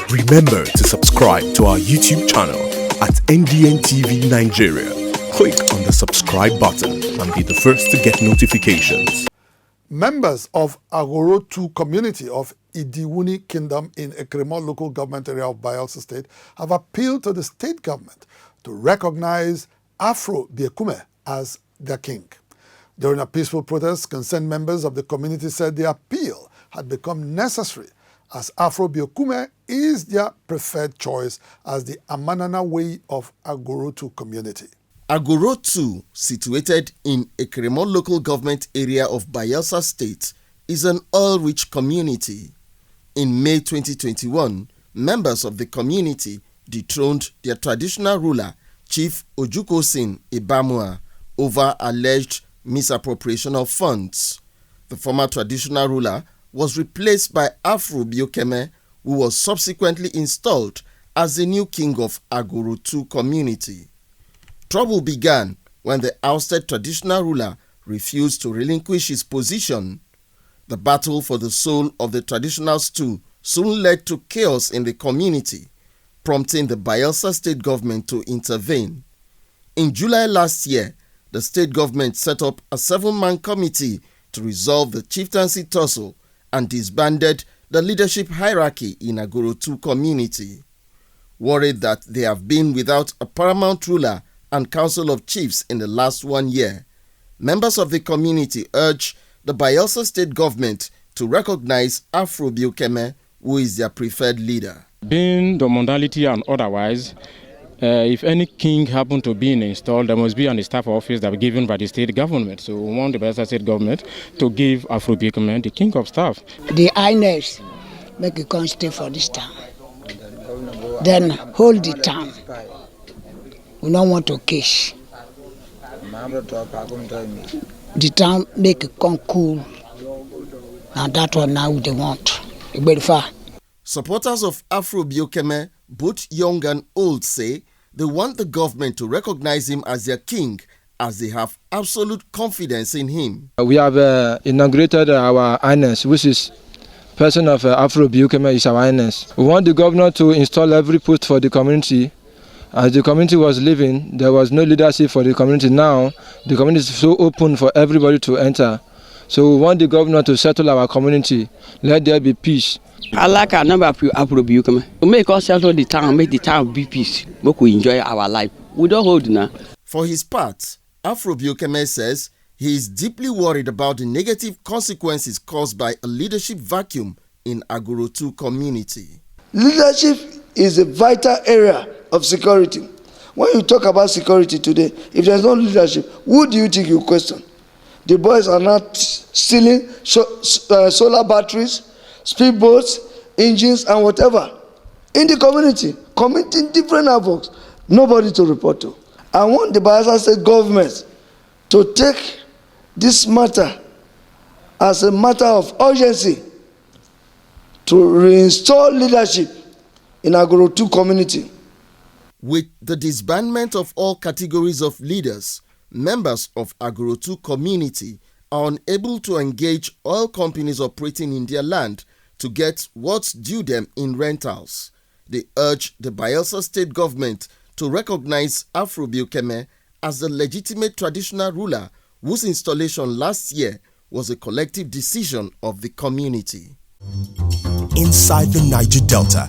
Remember to subscribe to our YouTube channel at NDN TV Nigeria. Click on the subscribe button and be the first to get notifications. Members of Aghoro 2 community of Idiwuni Kingdom in Ekremo local government area of Bayelsa State have appealed to the state government to recognize Afro Buikeme as their king. During a peaceful protest, concerned members of the community said the appeal had become necessary as Afro Buikeme is their preferred choice as the Amanana way of Aghoro 2 community. Aghoro 2, situated in Ekremo local government area of Bayelsa State, is an oil-rich community. In May 2021, members of the community dethroned their traditional ruler, Chief Ojukosin Ibamua, over alleged misappropriation of funds. The former traditional ruler was replaced by Afro Buikeme, who was subsequently installed as the new king of Aghoro 2 community. Trouble began when the ousted traditional ruler refused to relinquish his position. The battle for the soul of the traditional stew soon led to chaos in the community, prompting the Bayelsa state government to intervene. In July last year, the state government set up a 7-man committee to resolve the chieftaincy tussle and disbanded the leadership hierarchy in Aghoro 2 community. Worried that they have been without a paramount ruler and council of chiefs in the last 1 year, members of the community urge the Bayelsa state government to recognize Afro Buikeme, who is their preferred leader. Being the modality and otherwise, if any king happen to be installed, there must be on the staff office that are given by the state government. So we want the Bayelsa state government to give Afro Buikeme the king of staff. The highness make a constitute for this town. Then hold the town. We don't want to cash. The town make it come cool. And that one now they want. Supporters of Afro Buikeme, both young and old, say they want the government to recognize him as their king, as they have absolute confidence in him. We have inaugurated our highness, which is person of Afro Buikeme is our highness. We want the governor to install every post for the community. As the community was living, there was no leadership for the community. Now, the community is so open for everybody to enter. So we want the governor to settle our community. Let there be peace. I like our number of Afro Buikeme. We make us settle the town, make the town be peace. We enjoy our life. We don't hold now. For his part, Afro Buikeme says he is deeply worried about the negative consequences caused by a leadership vacuum in Aghoro 2 community. Leadership is a vital area of security. When you talk about security today, if there's no leadership, who do you think you question? The boys are not stealing solar batteries, speedboats, engines, and whatever in the community, committing different havocs. Nobody to report to. I want the Bayelsa state government to take this matter as a matter of urgency to reinstall leadership in Aghoro 2 community. With the disbandment of all categories of leaders, members of Aghoro 2 community are unable to engage oil companies operating in their land to get what's due them in rentals. They urge the Bayelsa state government to recognize Afro Buikeme as the legitimate traditional ruler whose installation last year was a collective decision of the community. Inside the Niger Delta,